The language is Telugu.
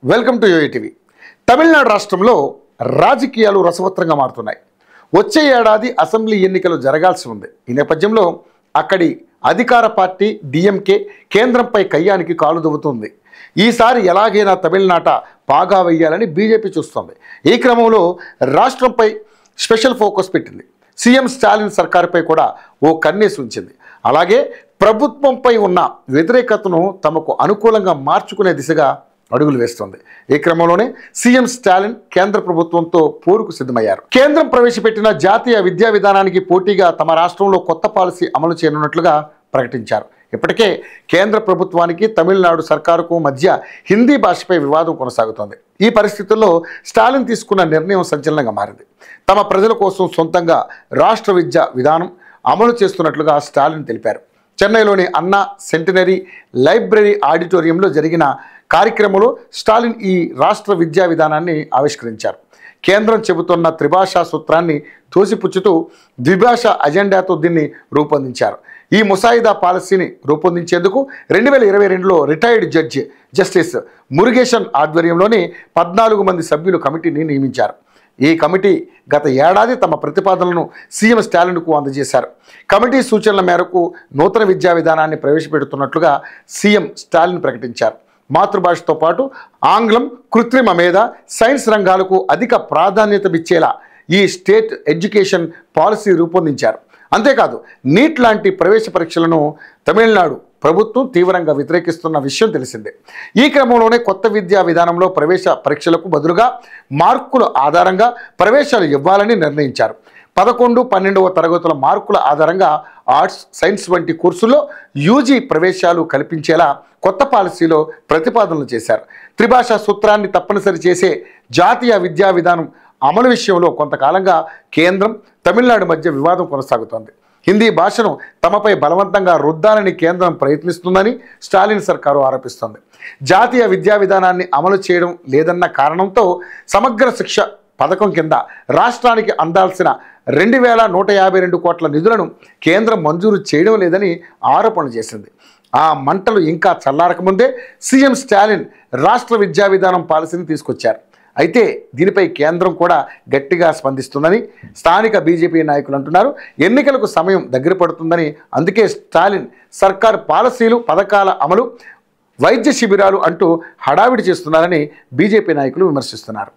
Welcome to UTV. తమిళనాడు రాష్ట్రంలో రాజకీయాలు రసవత్రంగా మారుతున్నాయి. వచ్చే ఏడాది అసెంబ్లీ ఎన్నికలు జరగాల్సి ఉంది. ఈ నేపథ్యంలో అక్కడి అధికార పార్టీ డిఎంకే కేంద్రంపై కయ్యానికి కాలు దువ్వుతుంది. ఈసారి ఎలాగైనా తమిళనాట పాగా వేయాలని బీజేపీ చూస్తోంది. ఈ క్రమంలో రాష్ట్రంపై స్పెషల్ ఫోకస్ పెట్టింది. సీఎం స్టాలిన్ సర్కారుపై కూడా ఓ కన్నేసి ఉంచింది. అలాగే ప్రభుత్వంపై ఉన్న వ్యతిరేకతను తమకు అనుకూలంగా మార్చుకునే దిశగా అడుగులు వేస్తోంది. ఈ క్రమంలోనే సీఎం స్టాలిన్ కేంద్ర ప్రభుత్వంతో పోరుకు సిద్ధమయ్యారు. కేంద్రం ప్రవేశపెట్టిన జాతీయ విద్యా విధానానికి పోటీగా తమ రాష్ట్రంలో కొత్త పాలసీ అమలు చేయనున్నట్లుగా ప్రకటించారు. ఇప్పటికే కేంద్ర ప్రభుత్వానికి తమిళనాడు సర్కారుకు మధ్య హిందీ భాషపై వివాదం కొనసాగుతోంది. ఈ పరిస్థితుల్లో స్టాలిన్ తీసుకున్న నిర్ణయం సంచలనంగా మారింది. తమ ప్రజల కోసం సొంతంగా రాష్ట్ర విద్యా విధానం అమలు చేస్తున్నట్లుగా స్టాలిన్ తెలిపారు. చెన్నైలోని అన్నా సెంటినరీ లైబ్రరీ ఆడిటోరియంలో జరిగిన కార్యక్రమంలో స్టాలిన్ ఈ రాష్ట్ర విద్యా విధానాన్ని ఆవిష్కరించారు. కేంద్రం చెబుతున్న త్రిభాషా సూత్రాన్ని తోసిపుచ్చుతూ ద్విభాష అజెండాతో దీన్ని రూపొందించారు. ఈ ముసాయిదా పాలసీని రూపొందించేందుకు 2022లో రిటైర్డ్ జడ్జి జస్టిస్ మురుగేషన్ ఆధ్వర్యంలోని 14 మంది సభ్యులు కమిటీని నియమించారు. ఈ కమిటీ గత ఏడాది తమ ప్రతిపాదనలను సీఎం స్టాలిన్కు అందజేశారు. కమిటీ సూచనల మేరకు నూతన విద్యా విధానాన్ని ప్రవేశపెడుతున్నట్లుగా సీఎం స్టాలిన్ ప్రకటించారు. మాతృభాషతో పాటు ఆంగ్లం, కృత్రిమ మేధ, సైన్స్ రంగాలకు అధిక ప్రాధాన్యతనిచ్చేలా ఈ స్టేట్ ఎడ్యుకేషన్ పాలసీ రూపొందించారు. అంతేకాదు నీట్ లాంటి ప్రవేశ పరీక్షలను తమిళనాడు ప్రభుత్వం తీవ్రంగా వ్యతిరేకిస్తున్న విషయం తెలిసిందే. ఈ క్రమంలోనే కొత్త విద్యా విధానంలో ప్రవేశ పరీక్షలకు బదులుగా మార్కుల ఆధారంగా ప్రవేశాలు ఇవ్వాలని నిర్ణయించారు. 11, 12వ తరగతుల మార్కుల ఆధారంగా ఆర్ట్స్, సైన్స్ వంటి కోర్సుల్లో యూజీ ప్రవేశాలు కల్పించేలా కొత్త పాలసీలో ప్రతిపాదనలు చేశారు. త్రిభాషా సూత్రాన్ని తప్పనిసరి చేసే జాతీయ విద్యా విధానం అమలు విషయంలో కొంతకాలంగా కేంద్రం, తమిళనాడు మధ్య వివాదం కొనసాగుతోంది. హిందీ భాషను తమపై బలవంతంగా రుద్దాలని కేంద్రం ప్రయత్నిస్తుందని స్టాలిన్ సర్కారు ఆరోపిస్తోంది. జాతీయ విద్యా విధానాన్ని అమలు చేయడం లేదన్న కారణంతో సమగ్ర శిక్ష పథకం కింద రాష్ట్రానికి అందాల్సిన 2152 కోట్ల నిధులను కేంద్రం మంజూరు చేయడం లేదని ఆరోపణలు చేసింది. ఆ మంటలు ఇంకా చల్లారకముందే సీఎం స్టాలిన్ రాష్ట్ర విద్యా విధానం పాలసీని తీసుకొచ్చారు. అయితే దీనిపై కేంద్రం కూడా గట్టిగా స్పందిస్తుందని స్థానిక బీజేపీ నాయకులు అంటున్నారు. ఎన్నికలకు సమయం దగ్గర పడుతుందని, అందుకే స్టాలిన్ సర్కార్ పాలసీలు, పథకాల అమలు, వైద్య శిబిరాలు అంటూ హడావిడి చేస్తున్నారని బీజేపీ నాయకులు విమర్శిస్తున్నారు.